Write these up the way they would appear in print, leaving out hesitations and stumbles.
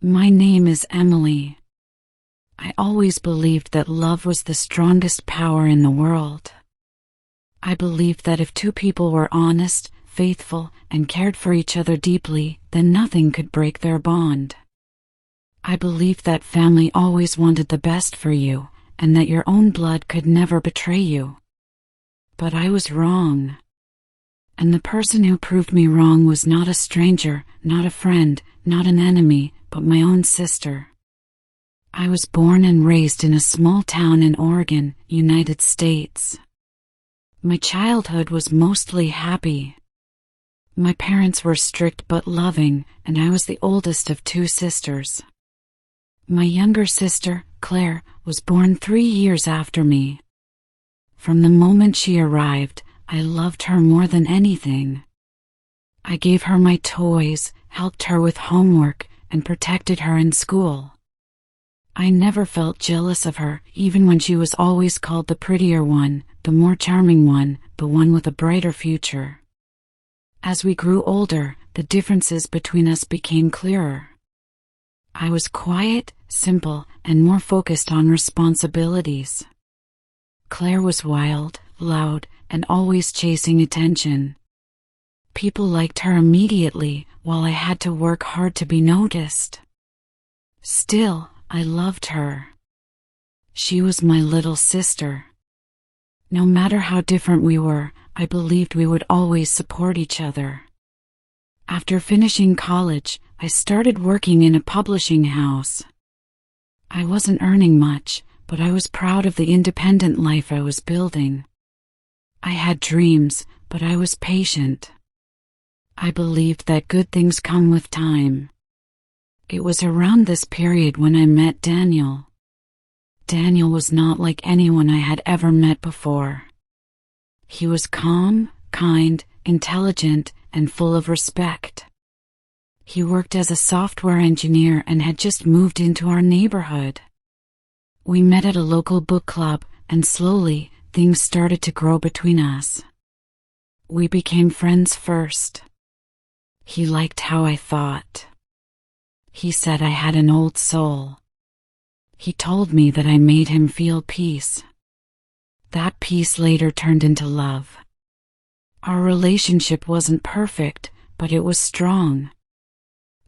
My name is Emily. I always believed that love was the strongest power in the world. I believed that if two people were honest, faithful, and cared for each other deeply, then nothing could break their bond. I believed that family always wanted the best for you, and that your own blood could never betray you. But I was wrong. And the person who proved me wrong was not a stranger, not a friend, not an enemy, but my own sister. I was born and raised in a small town in Oregon, United States. My childhood was mostly happy. My parents were strict but loving, and I was the oldest of two sisters. My younger sister, Claire, was born 3 years after me. From the moment she arrived, I loved her more than anything. I gave her my toys, helped her with homework, and protected her in school. I never felt jealous of her, even when she was always called the prettier one, the more charming one, the one with a brighter future. As we grew older, the differences between us became clearer. I was quiet, simple, and more focused on responsibilities. Claire was wild, loud, and always chasing attention. People liked her immediately, while I had to work hard to be noticed. Still, I loved her. She was my little sister. No matter how different we were, I believed we would always support each other. After finishing college, I started working in a publishing house. I wasn't earning much, but I was proud of the independent life I was building. I had dreams, but I was patient. I believed that good things come with time. It was around this period when I met Daniel. Daniel was not like anyone I had ever met before. He was calm, kind, intelligent, and full of respect. He worked as a software engineer and had just moved into our neighborhood. We met at a local book club, and slowly, things started to grow between us. We became friends first. He liked how I thought. He said I had an old soul. He told me that I made him feel peace. That peace later turned into love. Our relationship wasn't perfect, but it was strong.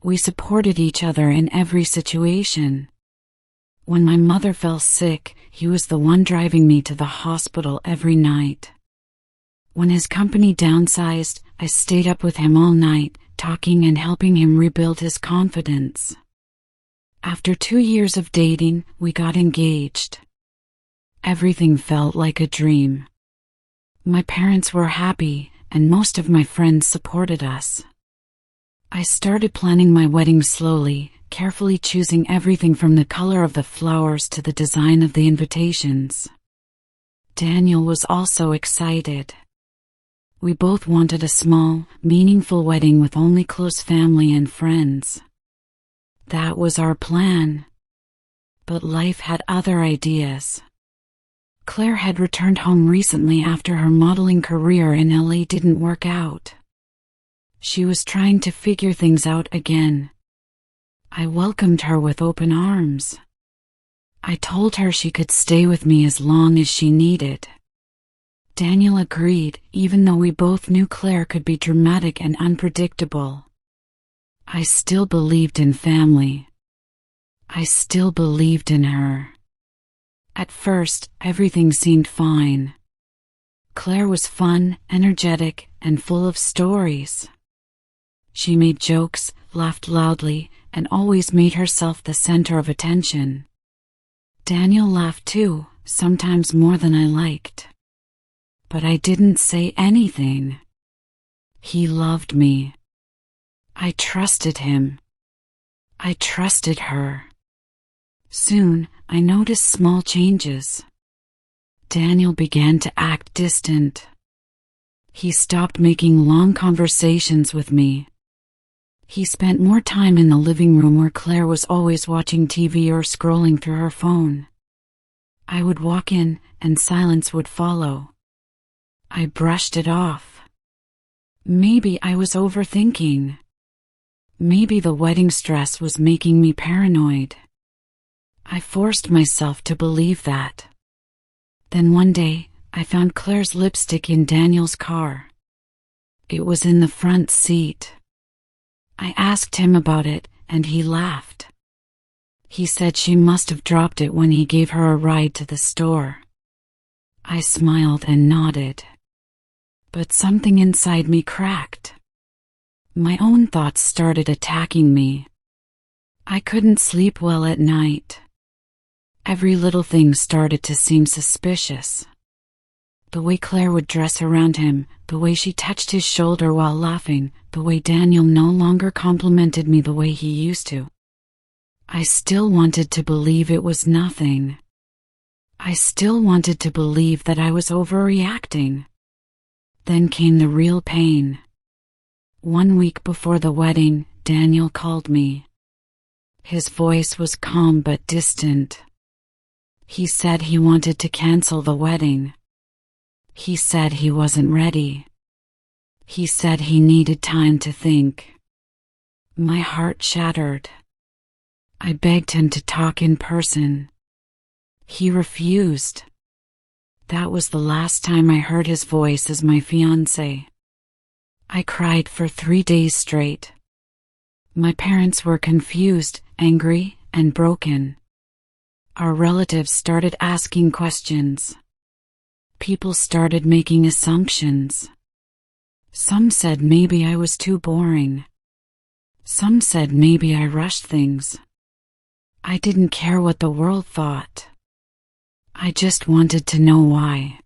We supported each other in every situation. When my mother fell sick, he was the one driving me to the hospital every night. When his company downsized, I stayed up with him all night, talking and helping him rebuild his confidence. After 2 years of dating, we got engaged. Everything felt like a dream. My parents were happy, and most of my friends supported us. I started planning my wedding slowly, carefully choosing everything from the color of the flowers to the design of the invitations. Daniel was also excited. We both wanted a small, meaningful wedding with only close family and friends. That was our plan. But life had other ideas. Claire had returned home recently after her modeling career in LA didn't work out. She was trying to figure things out again. I welcomed her with open arms. I told her she could stay with me as long as she needed. Daniel agreed, even though we both knew Claire could be dramatic and unpredictable. I still believed in family. I still believed in her. At first, everything seemed fine. Claire was fun, energetic, and full of stories. She made jokes, laughed loudly, and always made herself the center of attention. Daniel laughed too, sometimes more than I liked. But I didn't say anything. He loved me. I trusted him. I trusted her. Soon, I noticed small changes. Daniel began to act distant. He stopped making long conversations with me. He spent more time in the living room where Claire was always watching TV or scrolling through her phone. I would walk in, and silence would follow. I brushed it off. Maybe I was overthinking. Maybe the wedding stress was making me paranoid. I forced myself to believe that. Then one day, I found Claire's lipstick in Daniel's car. It was in the front seat. I asked him about it, and he laughed. He said she must have dropped it when he gave her a ride to the store. I smiled and nodded. But something inside me cracked. My own thoughts started attacking me. I couldn't sleep well at night. Every little thing started to seem suspicious. The way Claire would dress around him, the way she touched his shoulder while laughing, the way Daniel no longer complimented me the way he used to. I still wanted to believe it was nothing. I still wanted to believe that I was overreacting. Then came the real pain. 1 week before the wedding, Daniel called me. His voice was calm but distant. He said he wanted to cancel the wedding. He said he wasn't ready. He said he needed time to think. My heart shattered. I begged him to talk in person. He refused. That was the last time I heard his voice as my fiancé. I cried for 3 days straight. My parents were confused, angry, and broken. Our relatives started asking questions. People started making assumptions. Some said maybe I was too boring. Some said maybe I rushed things. I didn't care what the world thought. I just wanted to know why.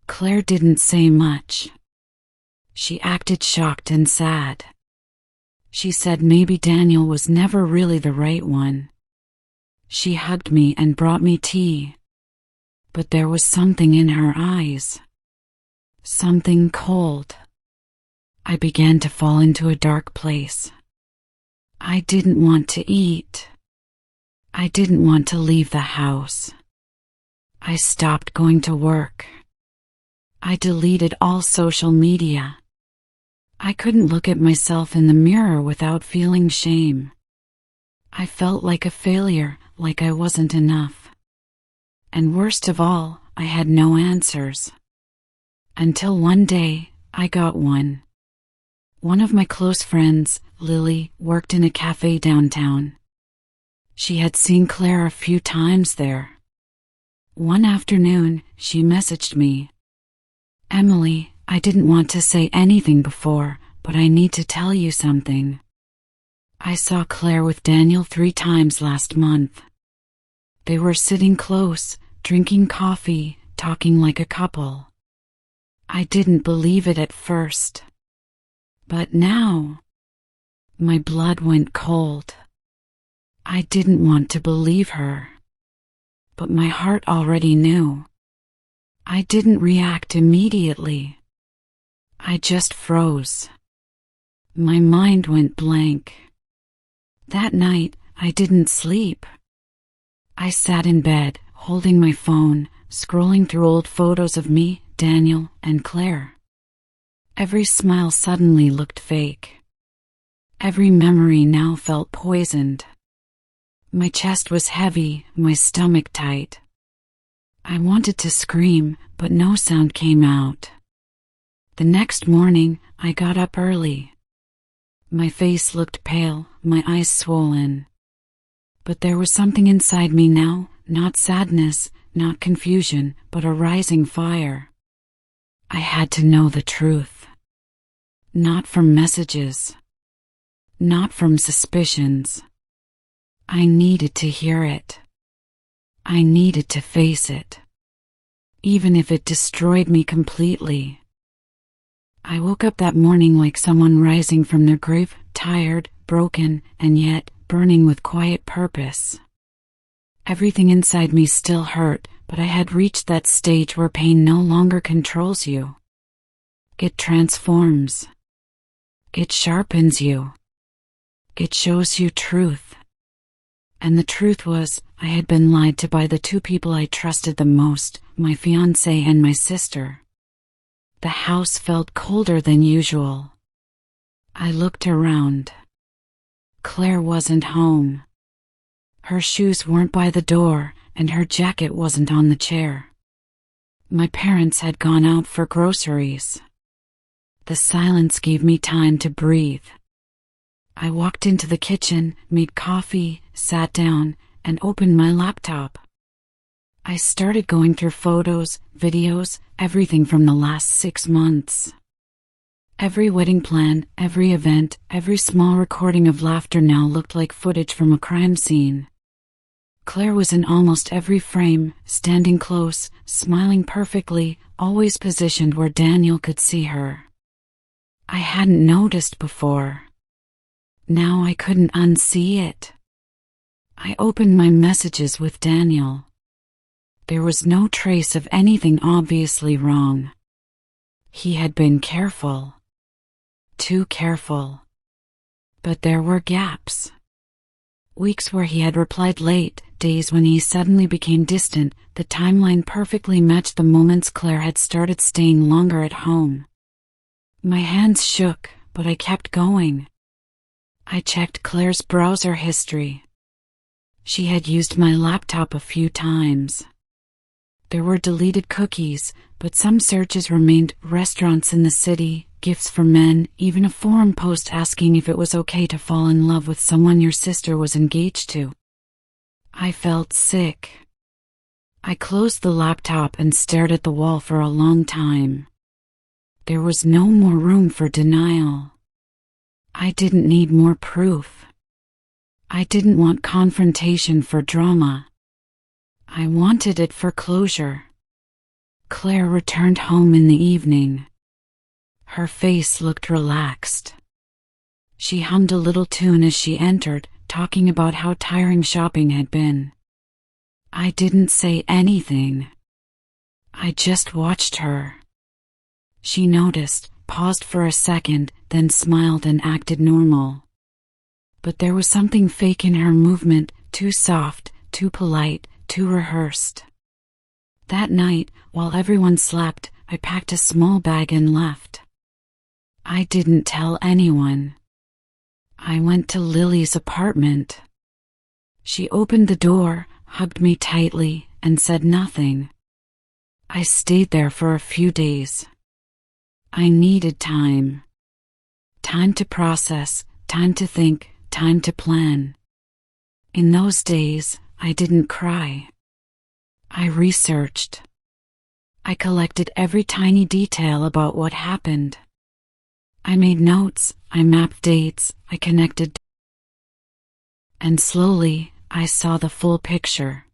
Claire didn't say much. She acted shocked and sad. She said maybe Daniel was never really the right one. She hugged me and brought me tea. But there was something in her eyes. Something cold. I began to fall into a dark place. I didn't want to eat. I didn't want to leave the house. I stopped going to work. I deleted all social media. I couldn't look at myself in the mirror without feeling shame. I felt like a failure, like I wasn't enough. And worst of all, I had no answers. Until one day, I got one. One of my close friends, Lily, worked in a cafe downtown. She had seen Claire a few times there. One afternoon, she messaged me. "Emily, I didn't want to say anything before, but I need to tell you something. I saw Claire with Daniel 3 times last month. They were sitting close, drinking coffee, talking like a couple. I didn't believe it at first. But now, my blood went cold. I didn't want to believe her. But my heart already knew. I didn't react immediately. I just froze. My mind went blank. That night, I didn't sleep. I sat in bed, holding my phone, scrolling through old photos of me, Daniel, and Claire. Every smile suddenly looked fake. Every memory now felt poisoned. My chest was heavy, my stomach tight. I wanted to scream, but no sound came out. The next morning, I got up early. My face looked pale, my eyes swollen. But there was something inside me now, not sadness, not confusion, but a rising fire. I had to know the truth. Not from messages. Not from suspicions. I needed to hear it. I needed to face it. Even if it destroyed me completely. I woke up that morning like someone rising from their grave, tired, broken, and yet burning with quiet purpose. Everything inside me still hurt, but I had reached that stage where pain no longer controls you. It transforms. It sharpens you. It shows you truth. And the truth was, I had been lied to by the 2 people I trusted the most, my fiancé and my sister. The house felt colder than usual. I looked around. Claire wasn't home. Her shoes weren't by the door, and her jacket wasn't on the chair. My parents had gone out for groceries. The silence gave me time to breathe. I walked into the kitchen, made coffee, sat down, and opened my laptop. I started going through photos, videos, everything from the last 6 months. Every wedding plan, every event, every small recording of laughter now looked like footage from a crime scene. Claire was in almost every frame, standing close, smiling perfectly, always positioned where Daniel could see her. I hadn't noticed before. Now I couldn't unsee it. I opened my messages with Daniel. There was no trace of anything obviously wrong. He had been careful. Too careful. But there were gaps. Weeks where he had replied late, days when he suddenly became distant. The timeline perfectly matched the moments Claire had started staying longer at home. My hands shook, but I kept going. I checked Claire's browser history. She had used my laptop a few times. There were deleted cookies, but some searches remained: restaurants in the city, gifts for men, even a forum post asking if it was okay to fall in love with someone your sister was engaged to. I felt sick. I closed the laptop and stared at the wall for a long time. There was no more room for denial. I didn't need more proof. I didn't want confrontation for drama. I wanted it for closure. Claire returned home in the evening. Her face looked relaxed. She hummed a little tune as she entered, talking about how tiring shopping had been. I didn't say anything. I just watched her. She noticed, paused for a second, then smiled and acted normal. But there was something fake in her movement, too soft, too polite, too rehearsed. That night, while everyone slept, I packed a small bag and left. I didn't tell anyone. I went to Lily's apartment. She opened the door, hugged me tightly, and said nothing. I stayed there for a few days. I needed time. Time to process, time to think, time to plan. In those days, I didn't cry. I researched. I collected every tiny detail about what happened. I made notes, I mapped dates, I connected. And slowly, I saw the full picture.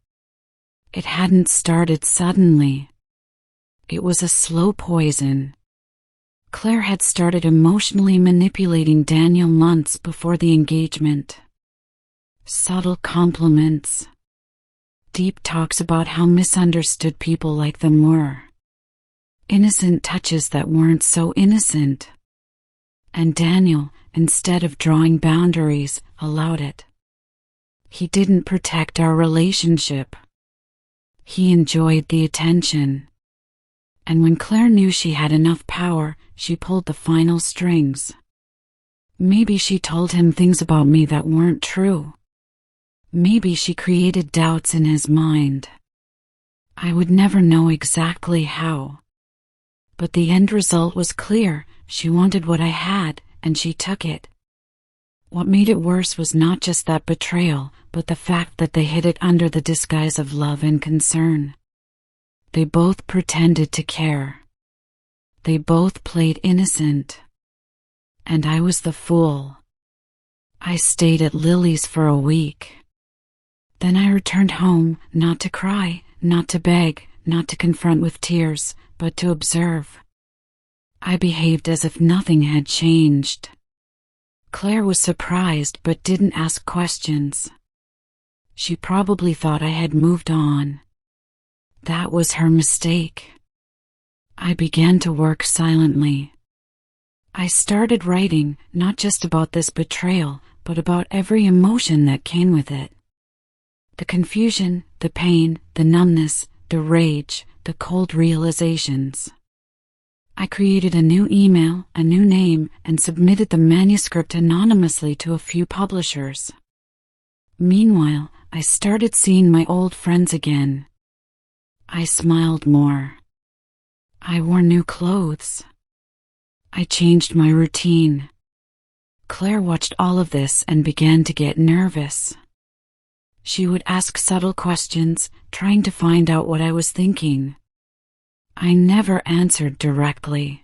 It hadn't started suddenly. It was a slow poison. Claire had started emotionally manipulating Daniel months before the engagement. Subtle compliments. Deep talks about how misunderstood people like them were. Innocent touches that weren't so innocent. And Daniel, instead of drawing boundaries, allowed it. He didn't protect our relationship. He enjoyed the attention. And when Claire knew she had enough power, she pulled the final strings. Maybe she told him things about me that weren't true. Maybe she created doubts in his mind. I would never know exactly how. But the end result was clear. She wanted what I had, and she took it. What made it worse was not just that betrayal, but the fact that they hid it under the disguise of love and concern. They both pretended to care. They both played innocent. And I was the fool. I stayed at Lily's for a week. Then I returned home, not to cry, not to beg, not to confront with tears, but to observe. I behaved as if nothing had changed. Claire was surprised but didn't ask questions. She probably thought I had moved on. That was her mistake. I began to work silently. I started writing, not just about this betrayal, but about every emotion that came with it. The confusion, the pain, the numbness, the rage, the cold realizations. I created a new email, a new name, and submitted the manuscript anonymously to a few publishers. Meanwhile, I started seeing my old friends again. I smiled more. I wore new clothes. I changed my routine. Claire watched all of this and began to get nervous. She would ask subtle questions, trying to find out what I was thinking. I never answered directly.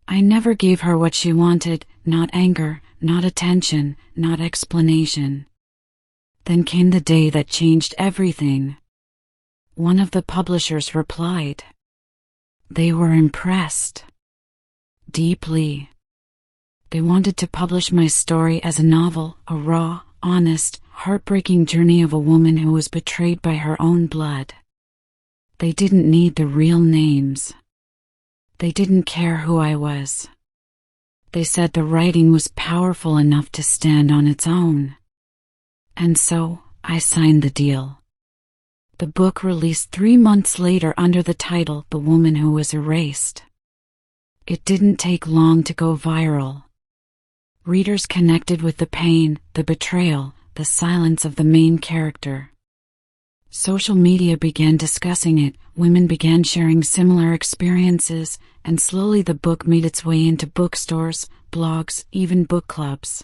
I never gave her what she wanted, not anger, not attention, not explanation. Then came the day that changed everything. One of the publishers replied. They were impressed. Deeply. They wanted to publish my story as a novel, a raw, honest, heartbreaking journey of a woman who was betrayed by her own blood. They didn't need the real names. They didn't care who I was. They said the writing was powerful enough to stand on its own. And so, I signed the deal. The book released 3 months later under the title The Woman Who Was Erased. It didn't take long to go viral. Readers connected with the pain, the betrayal, the silence of the main character. Social media began discussing it, women began sharing similar experiences, and slowly the book made its way into bookstores, blogs, even book clubs.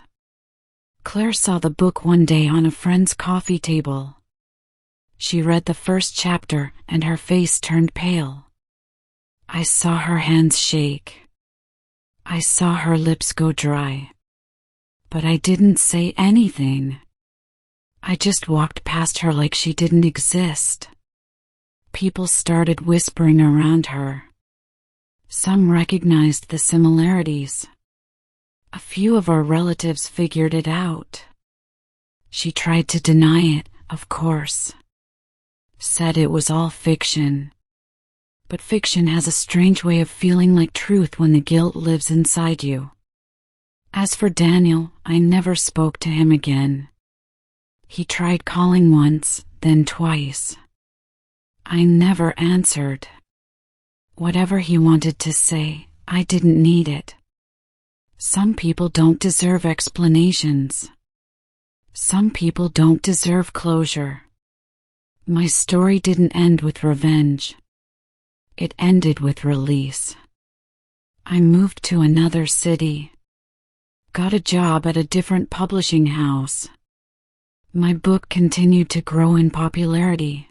Claire saw the book one day on a friend's coffee table. She read the first chapter, and her face turned pale. I saw her hands shake. I saw her lips go dry. But I didn't say anything. I just walked past her like she didn't exist. People started whispering around her. Some recognized the similarities. A few of our relatives figured it out. She tried to deny it, of course. Said it was all fiction. But fiction has a strange way of feeling like truth when the guilt lives inside you. As for Daniel, I never spoke to him again. He tried calling once, then twice. I never answered. Whatever he wanted to say, I didn't need it. Some people don't deserve explanations. Some people don't deserve closure. My story didn't end with revenge. It ended with release. I moved to another city. Got a job at a different publishing house. My book continued to grow in popularity.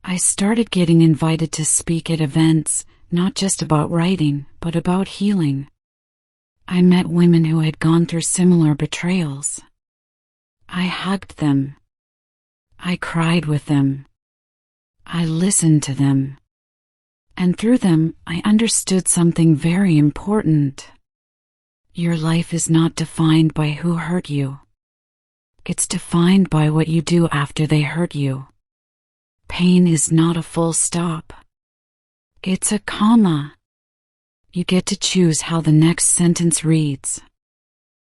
I started getting invited to speak at events, not just about writing, but about healing. I met women who had gone through similar betrayals. I hugged them. I cried with them. I listened to them. And through them, I understood something very important. Your life is not defined by who hurt you. It's defined by what you do after they hurt you. Pain is not a full stop. It's a comma. You get to choose how the next sentence reads.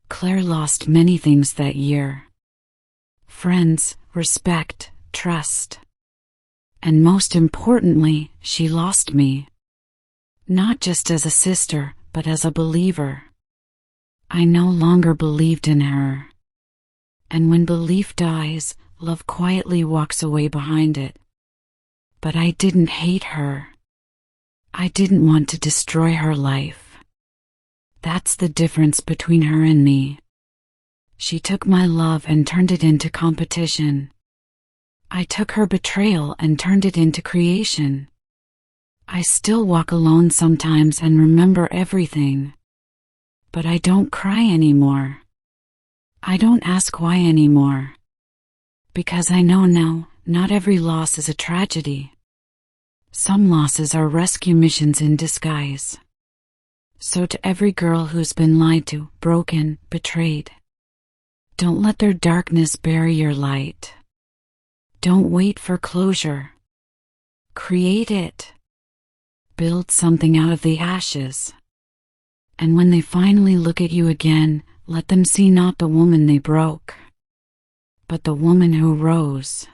Claire lost many things that year. Friends, respect, trust. And most importantly, she lost me. Not just as a sister, but as a believer. I no longer believed in her. And when belief dies, love quietly walks away behind it. But I didn't hate her. I didn't want to destroy her life. That's the difference between her and me. She took my love and turned it into competition. I took her betrayal and turned it into creation. I still walk alone sometimes and remember everything. But I don't cry anymore. I don't ask why anymore. Because I know now, not every loss is a tragedy. Some losses are rescue missions in disguise. So to every girl who's been lied to, broken, betrayed, don't let their darkness bury your light. Don't wait for closure. Create it. Build something out of the ashes. And when they finally look at you again, let them see not the woman they broke, but the woman who rose.